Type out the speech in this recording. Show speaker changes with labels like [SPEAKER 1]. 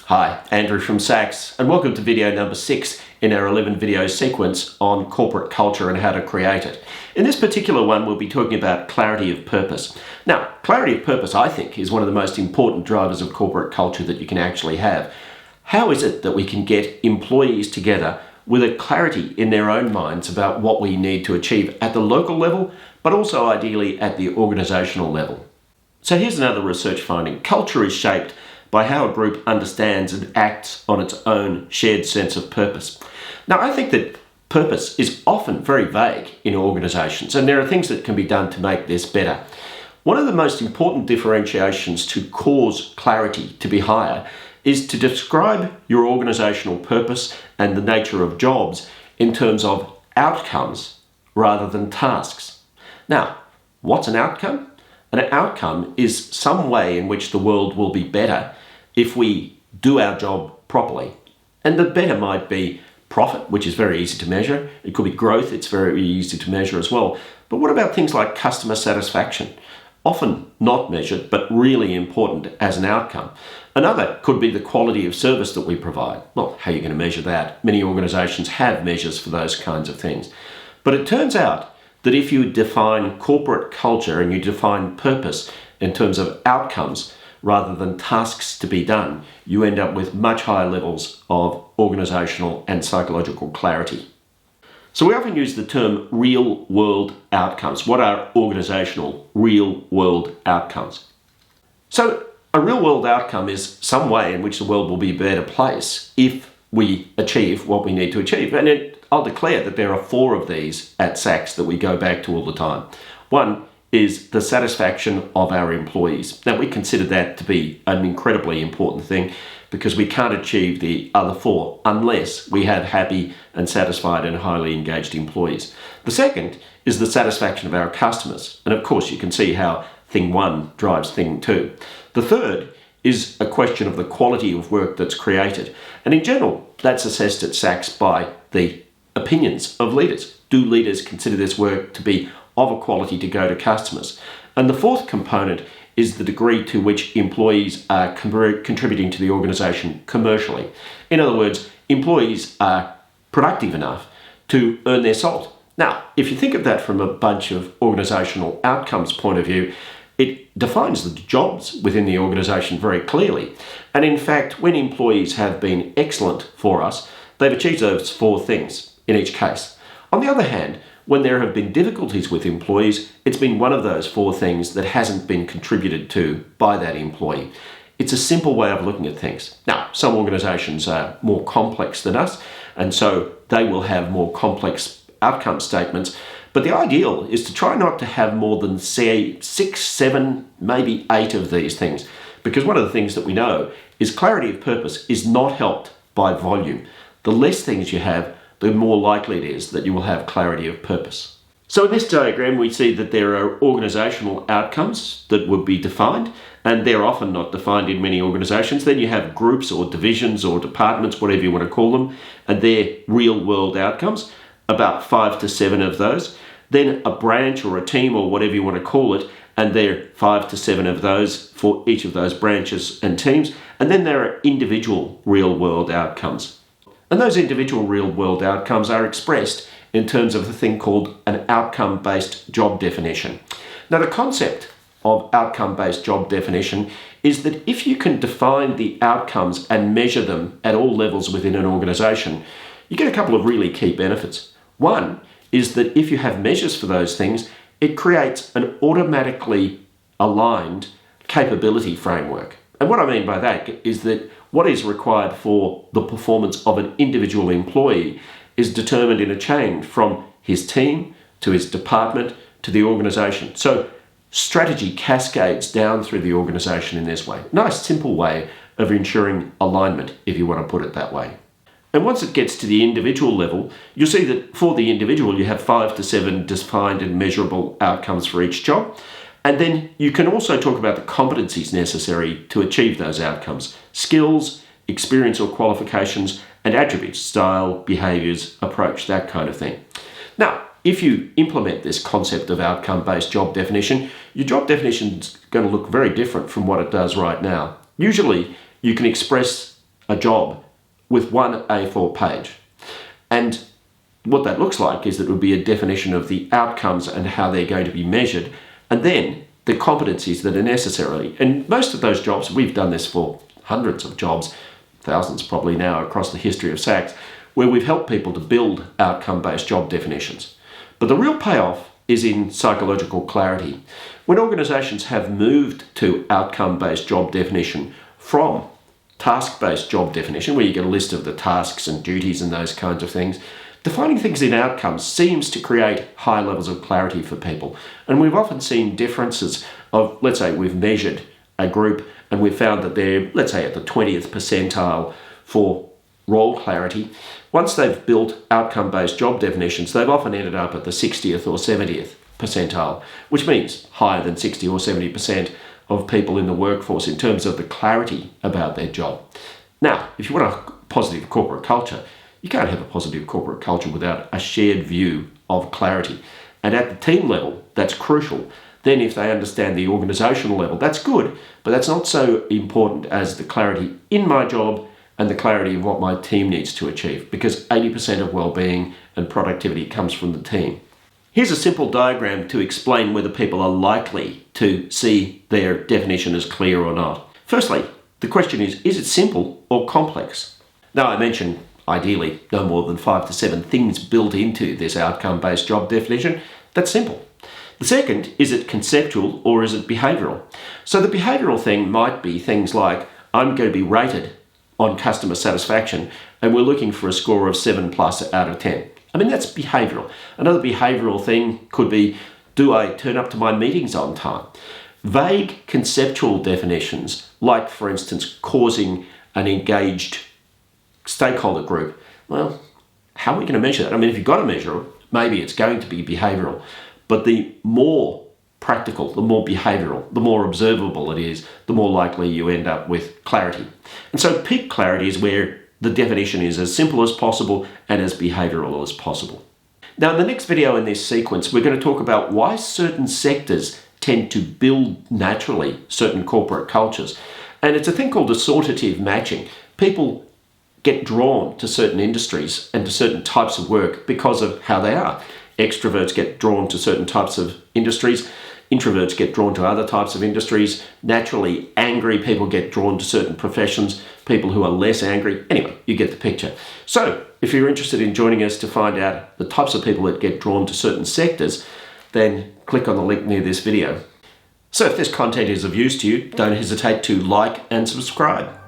[SPEAKER 1] Hi, Andrew from SACS, and welcome to video number 6 in our 11 video sequence on corporate culture and how to create it. In this particular one, we'll be talking about clarity of purpose. Now, clarity of purpose, I think, is one of the most important drivers of corporate culture that you can actually have. How is it that we can get employees together with a clarity in their own minds about what we need to achieve at the local level, but also ideally at the organisational level? So here's another research finding. Culture is shaped by how a group understands and acts on its own shared sense of purpose. Now, I think that purpose is often very vague in organisations, and there are things that can be done to make this better. One of the most important differentiations to cause clarity to be higher is to describe your organisational purpose and the nature of jobs in terms of outcomes rather than tasks. Now, what's an outcome? An outcome is some way in which the world will be better if we do our job properly. And the better might be profit, which is very easy to measure. It could be growth, it's very easy to measure as well. But what about things like customer satisfaction? Often not measured, but really important as an outcome. Another could be the quality of service that we provide. Well, how are you going to measure that? Many organisations have measures for those kinds of things. But it turns out that if you define corporate culture and you define purpose in terms of outcomes rather than tasks to be done, you end up with much higher levels of organisational and psychological clarity. So we often use the term real-world outcomes. What are organisational real-world outcomes? So a real-world outcome is some way in which the world will be a better place if we achieve what we need to achieve. And I'll declare that there are 4 of these at SACS that we go back to all the time. One is the satisfaction of our employees. Now, we consider that to be an incredibly important thing because we can't achieve the other 4 unless we have happy and satisfied and highly engaged employees. The second is the satisfaction of our customers. And of course, you can see how thing 1 drives thing 2. The third is a question of the quality of work that's created. And in general, that's assessed at SACS by the opinions of leaders. Do leaders consider this work to be of a quality to go to customers? And the fourth component is the degree to which employees are contributing to the organisation commercially. In other words, employees are productive enough to earn their salt. Now, if you think of that from a bunch of organisational outcomes point of view, it defines the jobs within the organisation very clearly. And in fact, when employees have been excellent for us, they've achieved those 4 things in each case. On the other hand, when there have been difficulties with employees, it's been one of those 4 things that hasn't been contributed to by that employee. It's a simple way of looking at things. Now, some organisations are more complex than us, and so they will have more complex outcome statements. But the ideal is to try not to have more than, say, 6, 7, maybe 8 of these things. Because one of the things that we know is clarity of purpose is not helped by volume. The less things you have, the more likely it is that you will have clarity of purpose. So in this diagram, we see that there are organisational outcomes that would be defined, and they're often not defined in many organisations. Then you have groups or divisions or departments, whatever you want to call them, and they're real-world outcomes, about 5 to 7 of those. Then a branch or a team or whatever you want to call it, and there are 5 to 7 of those for each of those branches and teams. And then there are individual real-world outcomes. And those individual real-world outcomes are expressed in terms of a thing called an outcome-based job definition. Now, the concept of outcome-based job definition is that if you can define the outcomes and measure them at all levels within an organisation, you get a couple of really key benefits. One is that if you have measures for those things, it creates an automatically aligned capability framework. And what I mean by that is that what is required for the performance of an individual employee is determined in a chain from his team to his department to the organisation. So strategy cascades down through the organisation in this way. Nice, simple way of ensuring alignment, if you want to put it that way. And once it gets to the individual level, you'll see that for the individual, you have 5 to 7 defined and measurable outcomes for each job. And then you can also talk about the competencies necessary to achieve those outcomes. Skills, experience or qualifications, and attributes, style, behaviours, approach, that kind of thing. Now, if you implement this concept of outcome-based job definition, your job definition is going to look very different from what it does right now. Usually, you can express a job with one A4 page. And what that looks like is that it would be a definition of the outcomes and how they're going to be measured, and then the competencies that are necessary. And most of those jobs, we've done this for hundreds of jobs, thousands probably now across the history of SACS, where we've helped people to build outcome-based job definitions. But the real payoff is in psychological clarity. When organisations have moved to outcome-based job definition from task-based job definition, where you get a list of the tasks and duties and those kinds of things, defining things in outcomes seems to create high levels of clarity for people. And we've often seen differences of, let's say we've measured a group and we've found that they're, let's say, at the 20th percentile for role clarity. Once they've built outcome-based job definitions, they've often ended up at the 60th or 70th percentile, which means higher than 60 or 70% of people in the workforce in terms of the clarity about their job. Now, if you want a positive corporate culture, you can't have a positive corporate culture without a shared view of clarity. And at the team level, that's crucial. Then if they understand the organisational level, that's good, but that's not so important as the clarity in my job and the clarity of what my team needs to achieve, because 80% of well-being and productivity comes from the team. Here's a simple diagram to explain whether people are likely to see their definition as clear or not. Firstly, the question is it simple or complex? Now, I mentioned ideally no more than 5 to 7 things built into this outcome-based job definition. That's simple. The second, is it conceptual or is it behavioural? So the behavioural thing might be things like, I'm going to be rated on customer satisfaction and we're looking for a score of 7+ out of 10. I mean, that's behavioural. Another behavioural thing could be, do I turn up to my meetings on time? Vague conceptual definitions, like for instance, causing an engaged stakeholder group. Well, how are we going to measure that? I mean, if you've got to measure it, maybe it's going to be behavioural. But the more practical, the more behavioural, the more observable it is, the more likely you end up with clarity. And so peak clarity is where the definition is as simple as possible and as behavioural as possible. Now, in the next video in this sequence, we're going to talk about why certain sectors tend to build naturally certain corporate cultures. And it's a thing called assortative matching. People get drawn to certain industries and to certain types of work because of how they are. Extroverts get drawn to certain types of industries. Introverts get drawn to other types of industries. Naturally, angry people get drawn to certain professions. People who are less angry. Anyway, you get the picture. So, if you're interested in joining us to find out the types of people that get drawn to certain sectors, then click on the link near this video. So if this content is of use to you, don't hesitate to like and subscribe.